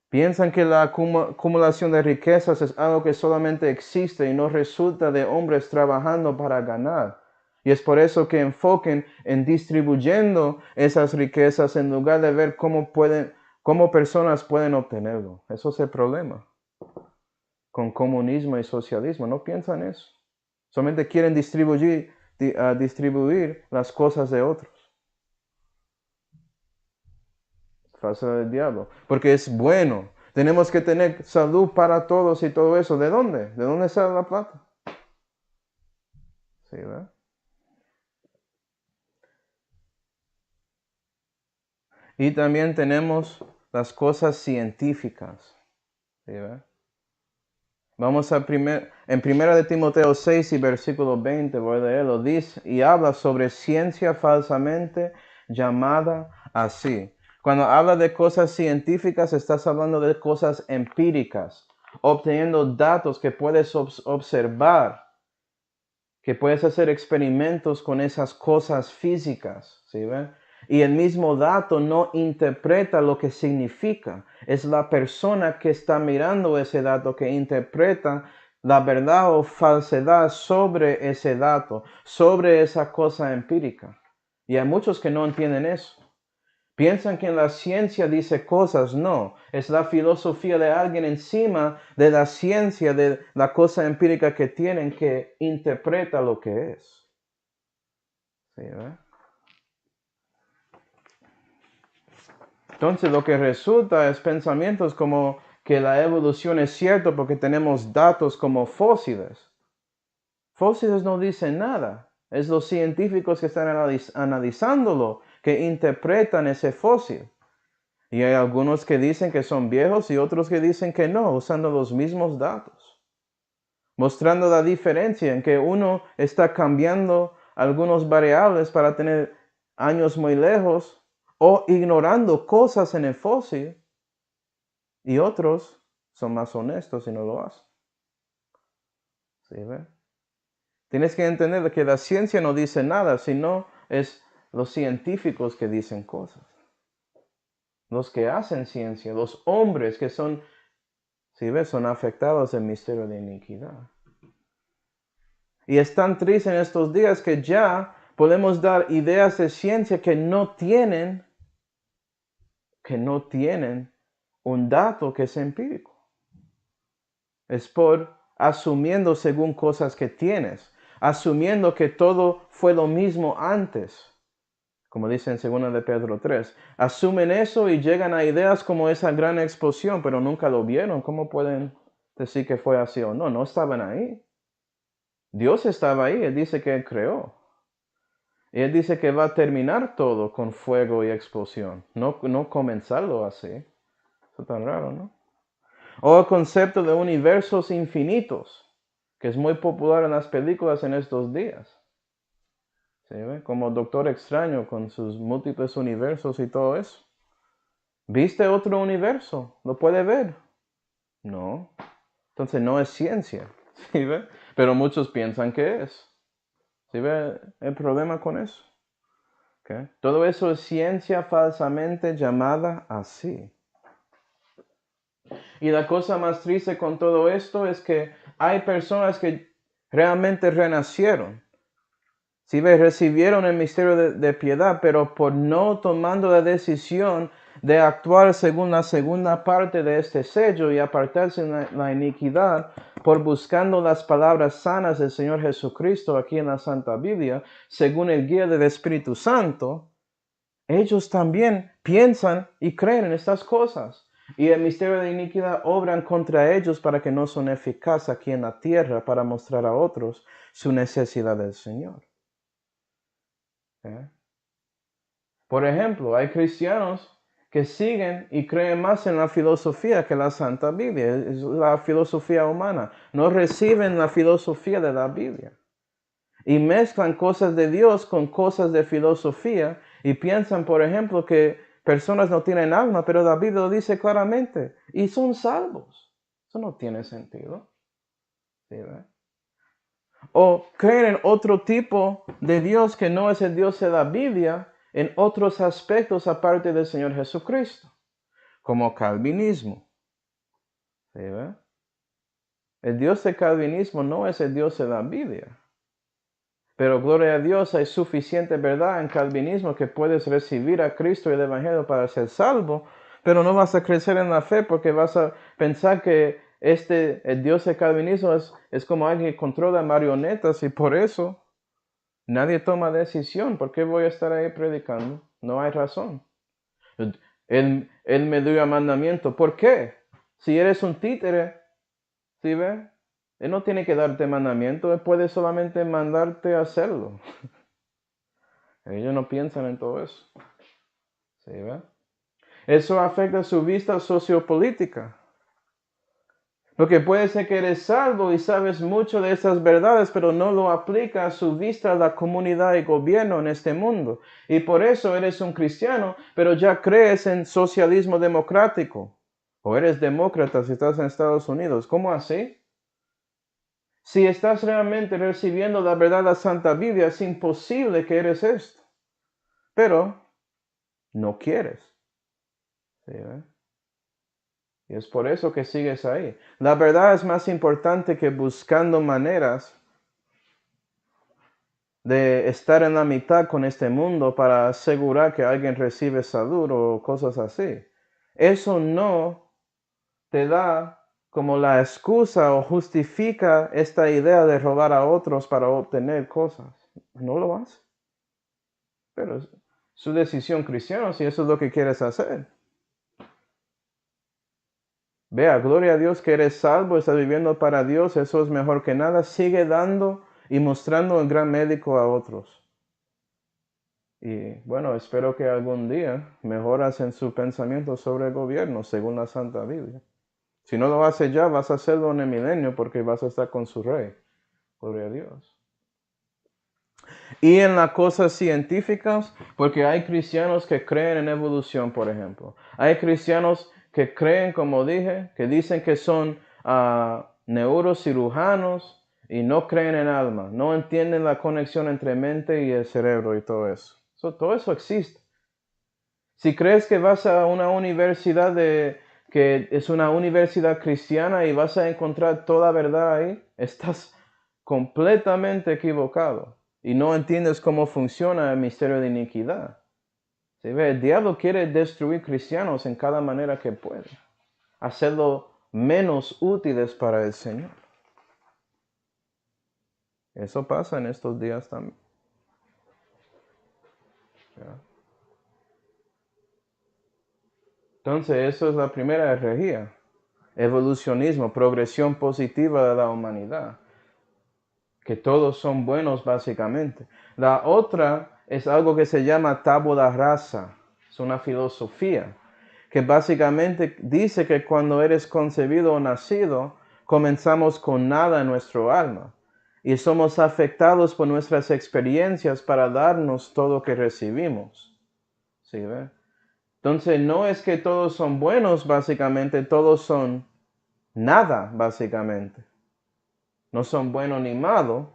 Piensan que la acumulación de riquezas es algo que solamente existe y no resulta de hombres trabajando para ganar. Y es por eso que enfoquen en distribuyendo esas riquezas en lugar de ver cómo personas pueden obtenerlo. Eso es el problema con comunismo y socialismo. No piensan eso. Solamente quieren distribuir las cosas de otros. Falsa del diablo. Porque es bueno. Tenemos que tener salud para todos y todo eso. ¿De dónde? ¿De dónde sale la plata? Sí, ¿verdad? Y también tenemos las cosas científicas. ¿Sí, verdad? Vamos en 1 de Timoteo 6 y versículo 20, voy a leerlo, dice, y habla sobre ciencia falsamente llamada así. Cuando habla de cosas científicas, estás hablando de cosas empíricas, obteniendo datos que puedes observar, que puedes hacer experimentos con esas cosas físicas, ¿sí ven? Y el mismo dato no interpreta lo que significa. Es la persona que está mirando ese dato que interpreta la verdad o falsedad sobre ese dato, sobre esa cosa empírica. Y hay muchos que no entienden eso. Piensan que la ciencia dice cosas. No, es la filosofía de alguien encima de la ciencia, de la cosa empírica que tienen, que interpreta lo que es. ¿Sí, ¿verdad? Entonces lo que resulta es pensamientos como que la evolución es cierta porque tenemos datos como fósiles. Fósiles no dicen nada. Es los científicos que están analizándolo que interpretan ese fósil. Y hay algunos que dicen que son viejos y otros que dicen que no, usando los mismos datos. Mostrando la diferencia en que uno está cambiando algunos variables para tener años muy lejos o ignorando cosas en el fósil y otros son más honestos y no lo hacen. ¿Sí, ve? Tienes que entender que la ciencia no dice nada, sino es los científicos que dicen cosas. Los que hacen ciencia, los hombres que son, si ves, son afectados del misterio de iniquidad. Y es tan triste en estos días que ya podemos dar ideas de ciencia que no tienen un dato que es empírico. Es por asumiendo según cosas que tienes, asumiendo que todo fue lo mismo antes. Como dice en 2 de Pedro 3, asumen eso y llegan a ideas como esa gran explosión, pero nunca lo vieron. ¿Cómo pueden decir que fue así o no? No estaban ahí. Dios estaba ahí, Él dice que Él creó. Y Él dice que va a terminar todo con fuego y explosión, no comenzarlo así. Eso es tan raro, ¿no? O el concepto de universos infinitos, que es muy popular en las películas en estos días. ¿Sí, ve? Como Doctor Extraño con sus múltiples universos y todo eso. ¿Viste otro universo? ¿Lo puede ver? No. Entonces no es ciencia. ¿Sí, ve? Pero muchos piensan que es. ¿Sí, ve el problema con eso? ¿Okay? Todo eso es ciencia falsamente llamada así. Y la cosa más triste con todo esto es que hay personas que realmente renacieron. Sí, recibieron el misterio de piedad, pero por no tomando la decisión de actuar según la segunda parte de este sello y apartarse de la iniquidad, por buscando las palabras sanas del Señor Jesucristo aquí en la Santa Biblia, según el guía del Espíritu Santo, ellos también piensan y creen en estas cosas. Y el misterio de iniquidad obran contra ellos para que no son eficaces aquí en la tierra para mostrar a otros su necesidad del Señor. ¿Eh? Por ejemplo, hay cristianos que siguen y creen más en la filosofía que la Santa Biblia, es la filosofía humana. No reciben la filosofía de la Biblia. Y mezclan cosas de Dios con cosas de filosofía y piensan, por ejemplo, que personas no tienen alma, pero la Biblia lo dice claramente y son salvos. Eso no tiene sentido. ¿Sí, ve? O creen en otro tipo de Dios que no es el Dios de la Biblia en otros aspectos aparte del Señor Jesucristo, como calvinismo. ¿Sí, ve? El Dios del calvinismo no es el Dios de la Biblia. Pero gloria a Dios, hay suficiente verdad en calvinismo que puedes recibir a Cristo y el Evangelio para ser salvo, pero no vas a crecer en la fe porque vas a pensar que el Dios del calvinismo es como alguien que controla marionetas y por eso nadie toma decisión. ¿Por qué voy a estar ahí predicando? No hay razón. Él me dio el mandamiento. ¿Por qué? Si eres un títere, ¿sí ve? Él no tiene que darte mandamiento, Él puede solamente mandarte a hacerlo. Ellos no piensan en todo eso. ¿Sí, ve? Eso afecta su vista sociopolítica. Porque puede ser que eres salvo y sabes mucho de esas verdades, pero no lo aplica a su vista a la comunidad y gobierno en este mundo. Y por eso eres un cristiano, pero ya crees en socialismo democrático. O eres demócrata si estás en Estados Unidos. ¿Cómo así? Si estás realmente recibiendo la verdad de la Santa Biblia, es imposible que eres esto. Pero no quieres. ¿Sí, ve? Y es por eso que sigues ahí. La verdad es más importante que buscando maneras de estar en la mitad con este mundo para asegurar que alguien recibe salud o cosas así. Eso no te da como la excusa o justifica esta idea de robar a otros para obtener cosas. No lo hace. Pero es su decisión cristiana si eso es lo que quieres hacer. Vea, gloria a Dios que eres salvo, estás viviendo para Dios, eso es mejor que nada. Sigue dando y mostrando el gran médico a otros. Y bueno, espero que algún día mejoras en su pensamiento sobre el gobierno, según la Santa Biblia. Si no lo haces ya, vas a hacerlo en el milenio porque vas a estar con su rey. Gloria a Dios. Y en las cosas científicas, porque hay cristianos que creen en evolución, por ejemplo. Hay cristianos que creen, como dije, que dicen que son neurocirujanos y no creen en alma. No entienden la conexión entre mente y el cerebro y todo eso. Todo eso existe. Si crees que vas a una universidad que es una universidad cristiana y vas a encontrar toda verdad ahí, estás completamente equivocado y no entiendes cómo funciona el misterio de iniquidad. ¿Sí ve? El diablo quiere destruir cristianos en cada manera que puede, hacerlo menos útiles para el Señor. Eso pasa en estos días también. ¿Ya? Entonces, eso es la primera herejía. Evolucionismo, progresión positiva de la humanidad. Que todos son buenos básicamente. La otra es algo que se llama tabula rasa. Es una filosofía que básicamente dice que cuando eres concebido o nacido, comenzamos con nada en nuestro alma y somos afectados por nuestras experiencias para darnos todo lo que recibimos. ¿Sí ve? Entonces no es que todos son buenos básicamente, todos son nada básicamente. No son buenos ni malos.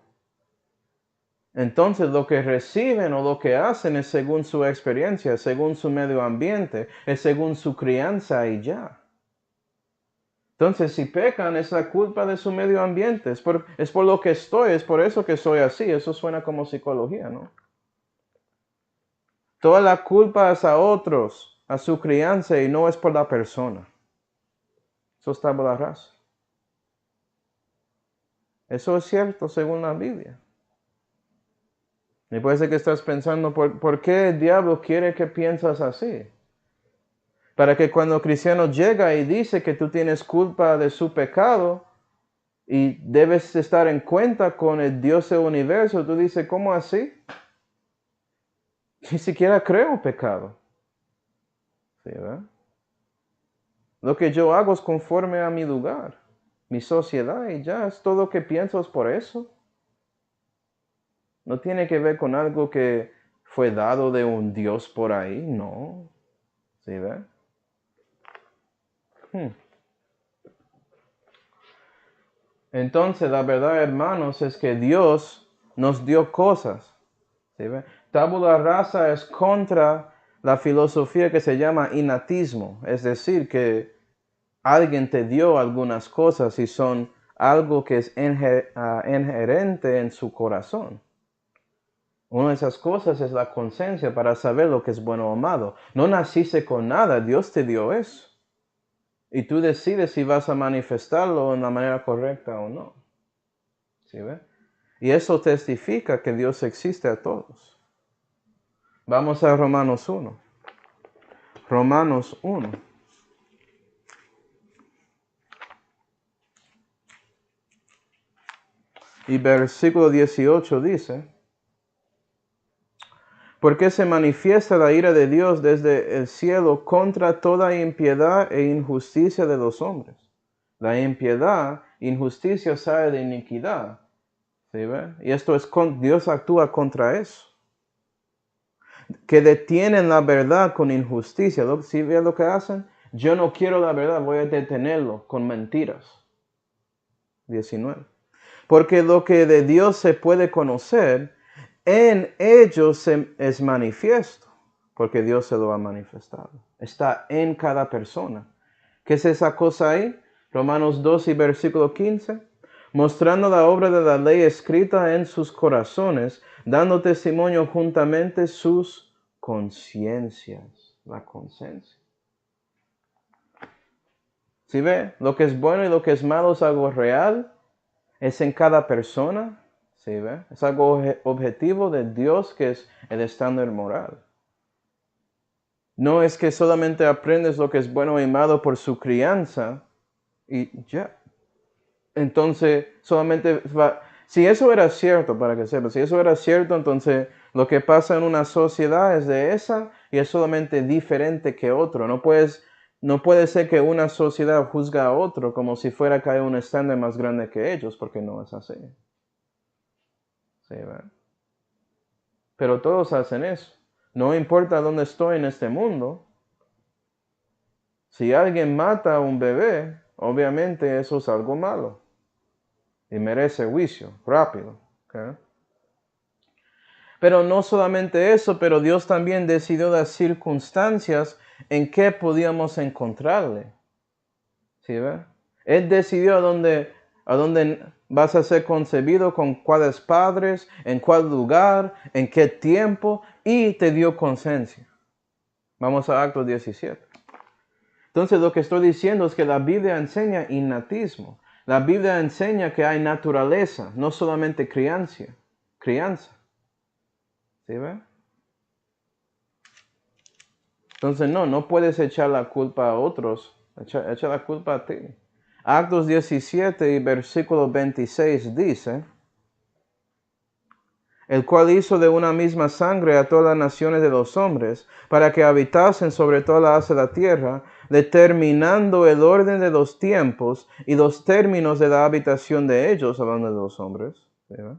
Entonces lo que reciben o lo que hacen es según su experiencia, según su medio ambiente, es según su crianza y ya. Entonces si pecan es la culpa de su medio ambiente, es por lo que estoy, es por eso que soy así. Eso suena como psicología, ¿no? Toda la culpa es a otros, a su crianza y no es por la persona. Eso está por la raza. Eso es cierto según la Biblia. Y puede ser que estás pensando, ¿por qué el diablo quiere que piensas así? Para que cuando el cristiano llega y dice que tú tienes culpa de su pecado y debes estar en cuenta con el Dios del universo, tú dices, ¿cómo así? Ni siquiera creo pecado. ¿Sí, verdad? Lo que yo hago es conforme a mi lugar, mi sociedad, y ya es todo lo que pienso es por eso. No tiene que ver con algo que fue dado de un Dios por ahí, no. ¿Sí, verdad? Entonces, la verdad, hermanos, es que Dios nos dio cosas. ¿Sí ve? Tabula rasa es contra la filosofía que se llama innatismo, es decir, que alguien te dio algunas cosas y son algo que es inherente en su corazón. Una de esas cosas es la conciencia para saber lo que es bueno o malo. No naciste con nada, Dios te dio eso. Y tú decides si vas a manifestarlo en la manera correcta o no. ¿Sí ve? Y eso testifica que Dios existe a todos. Vamos a Romanos 1. Romanos 1. Y versículo 18 dice, porque se manifiesta la ira de Dios desde el cielo contra toda impiedad e injusticia de los hombres. La impiedad, injusticia sale de iniquidad. ¿Sí ve? Y esto es, Dios actúa contra eso. Que detienen la verdad con injusticia. ¿Sí ve lo que hacen? Yo no quiero la verdad, voy a detenerlo con mentiras. 19. Porque lo que de Dios se puede conocer, en ellos es manifiesto, porque Dios se lo ha manifestado. Está en cada persona. ¿Qué es esa cosa ahí? Romanos 2 y versículo 15. Mostrando la obra de la ley escrita en sus corazones, dando testimonio juntamente sus conciencias. La conciencia. ¿Sí ve? Lo que es bueno y lo que es malo es algo real. Es en cada persona. ¿Sí ve? Es algo objetivo de Dios, que es el estándar moral. No es que solamente aprendes lo que es bueno y malo por su crianza y ya. Entonces, solamente si eso era cierto, para que sepas, si eso era cierto, entonces lo que pasa en una sociedad es de esa y es solamente diferente que otro. No puede ser que una sociedad juzgue a otro como si fuera que hay un estándar más grande que ellos, porque no es así. ¿Sí, verdad? Pero todos hacen eso. No importa dónde estoy en este mundo. Si alguien mata a un bebé, obviamente eso es algo malo. Y merece juicio, rápido. ¿Okay? Pero no solamente eso, pero Dios también decidió las circunstancias en que podíamos encontrarle. ¿Sí ve? Él decidió a dónde vas a ser concebido, con cuáles padres, en cuál lugar, en qué tiempo, y te dio conciencia. Vamos a Actos 17. Entonces lo que estoy diciendo es que la Biblia enseña innatismo. La Biblia enseña que hay naturaleza, no solamente crianza. ¿Sí ve? Entonces no puedes echar la culpa a otros, echa la culpa a ti. Actos 17 y versículo 26 dice: el cual hizo de una misma sangre a todas las naciones de los hombres, para que habitasen sobre toda la haz de la tierra, determinando el orden de los tiempos y los términos de la habitación de ellos, hablando de los hombres, ¿verdad?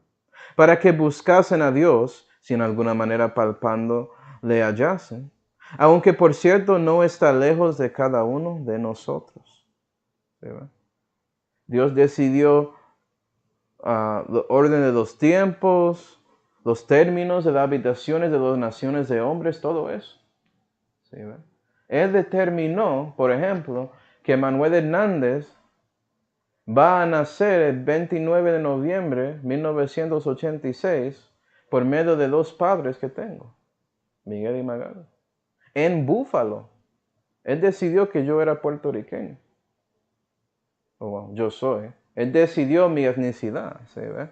Para que buscasen a Dios, si en alguna manera palpando le hallasen, aunque por cierto no está lejos de cada uno de nosotros, ¿verdad? Dios decidió el orden de los tiempos, los términos de las habitaciones de las naciones de hombres, todo eso. ¿Sí, ve? Él determinó, por ejemplo, que Manuel Hernández va a nacer el 29 de noviembre de 1986 por medio de dos padres que tengo, Miguel y Magali, en Búfalo. Él decidió que yo era puertorriqueño. Yo soy. Él decidió mi etnicidad, ¿sí, ve?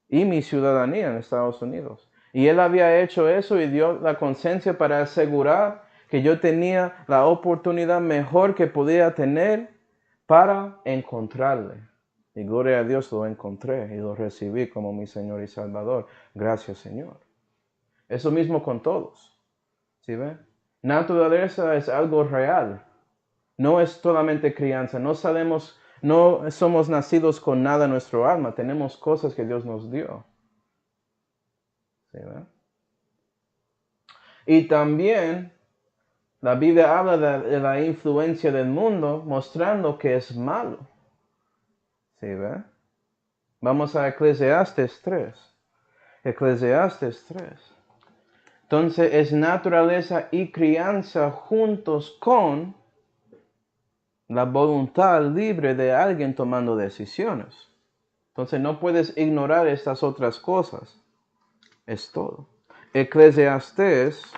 Y mi ciudadanía en Estados Unidos. Y él había hecho eso y dio la conciencia para asegurar que yo tenía la oportunidad mejor que podía tener para encontrarle. Y gloria a Dios, lo encontré y lo recibí como mi Señor y Salvador. Gracias, Señor. Eso mismo con todos. ¿Sí ven? Naturaleza es algo real. No es solamente crianza. No somos nacidos con nada en nuestro alma. Tenemos cosas que Dios nos dio. ¿Sí, ¿verdad? Y también la Biblia habla de la influencia del mundo, mostrando que es malo. ¿Sí, verdad? Vamos a Eclesiastes 3. Eclesiastes 3. Entonces es naturaleza y crianza juntos con la voluntad libre de alguien tomando decisiones. Entonces no puedes ignorar estas otras cosas. Es todo. Eclesiastes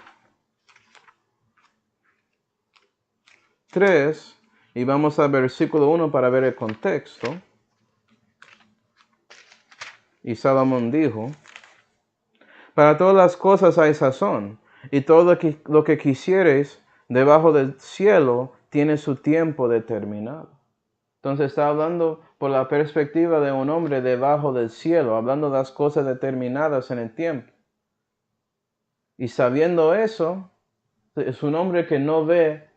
3, y vamos al versículo 1 para ver el contexto. Y Salomón dijo: para todas las cosas hay sazón, y todo lo que quisieres debajo del cielo tiene su tiempo determinado. Entonces está hablando por la perspectiva de un hombre debajo del cielo, hablando de las cosas determinadas en el tiempo. Y sabiendo eso, es un hombre que no ve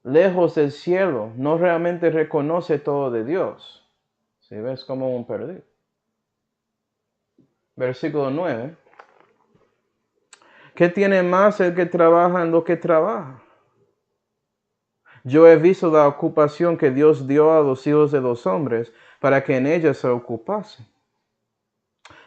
lejos del cielo, no realmente reconoce todo de Dios. ¿Sí ves? Como un perdido. Versículo 9. ¿Qué tiene más el que trabaja en lo que trabaja? Yo he visto la ocupación que Dios dio a los hijos de los hombres para que en ella se ocupasen.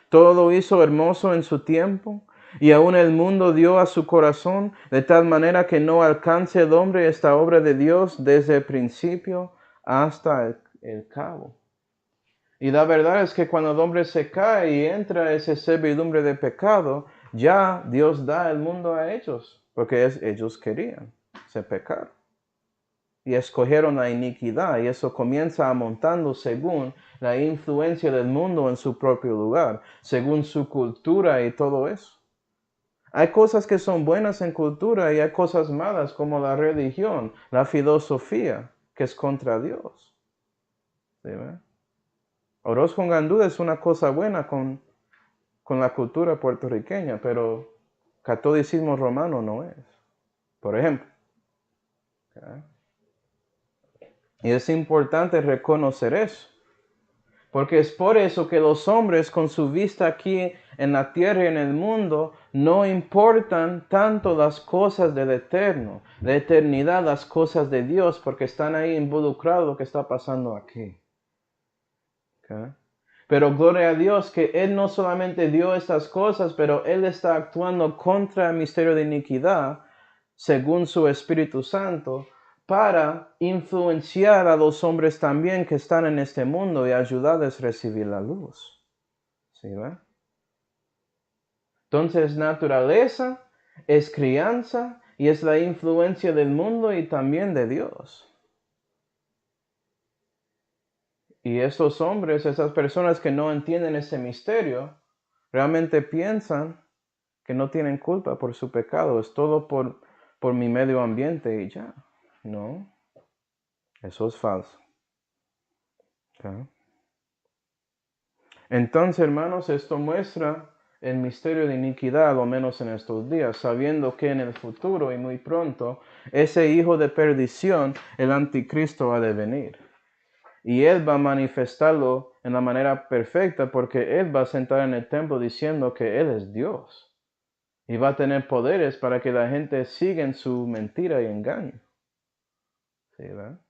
Todo lo hizo hermoso en su tiempo, Y aún el mundo dio a su corazón de tal manera que no alcance el hombre esta obra de Dios desde el principio hasta el cabo. Y la verdad es que cuando el hombre se cae y entra esa servidumbre de pecado, ya Dios da el mundo a ellos, porque ellos querían, se pecaron. Y escogieron la iniquidad, y eso comienza amontando según la influencia del mundo en su propio lugar, según su cultura y todo eso. Hay cosas que son buenas en cultura y hay cosas malas como la religión, la filosofía, que es contra Dios. ¿Sí, ve? Arroz con gandú es una cosa buena con la cultura puertorriqueña, pero catolicismo romano no es, por ejemplo. ¿Okay? Y es importante reconocer eso, porque es por eso que los hombres con su vista aquí en la tierra y en el mundo no importan tanto las cosas del eterno, la eternidad, las cosas de Dios, porque están ahí involucrados lo que está pasando aquí. ¿Okay? Pero gloria a Dios que Él no solamente dio estas cosas, pero Él está actuando contra el misterio de iniquidad, según su Espíritu Santo, para influenciar a los hombres también que están en este mundo y ayudarles a recibir la luz. ¿Sí, ve? Entonces, naturaleza es crianza y es la influencia del mundo y también de Dios. Y estos hombres, esas personas que no entienden ese misterio, realmente piensan que no tienen culpa por su pecado. Es todo por mi medio ambiente y ya. No, eso es falso. ¿Okay? Entonces, hermanos, esto muestra el misterio de iniquidad, al menos en estos días, sabiendo que en el futuro y muy pronto, ese hijo de perdición, el anticristo, ha de venir. Y Él va a manifestarlo en la manera perfecta porque Él va a sentar en el templo diciendo que Él es Dios. Y va a tener poderes para que la gente siga en su mentira y engaño. ¿Sí, verdad?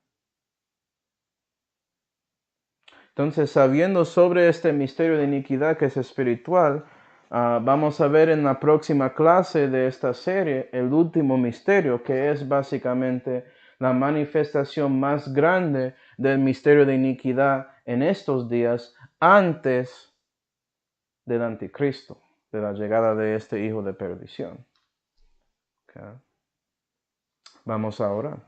Entonces, sabiendo sobre este misterio de iniquidad que es espiritual, vamos a ver en la próxima clase de esta serie el último misterio, que es básicamente la manifestación más grande del misterio de iniquidad en estos días antes del anticristo, de la llegada de este hijo de perdición. Okay. Vamos a orar.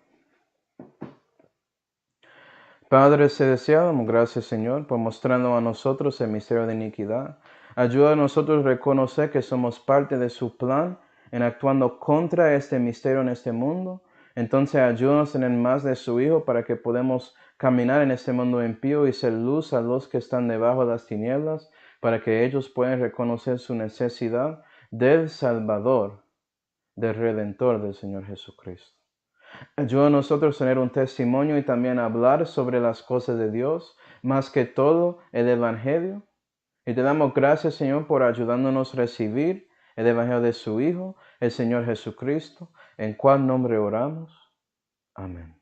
Padre celestial, gracias Señor por mostrarnos a nosotros el misterio de iniquidad. Ayuda a nosotros a reconocer que somos parte de su plan en actuando contra este misterio en este mundo. Entonces ayúdanos en el más de su Hijo para que podamos caminar en este mundo impío y ser luz a los que están debajo de las tinieblas, para que ellos puedan reconocer su necesidad del Salvador, del Redentor del Señor Jesucristo. Ayuda a nosotros a tener un testimonio y también hablar sobre las cosas de Dios, más que todo el Evangelio. Y te damos gracias, Señor, por ayudándonos a recibir el Evangelio de su Hijo, el Señor Jesucristo, en cual nombre oramos. Amén.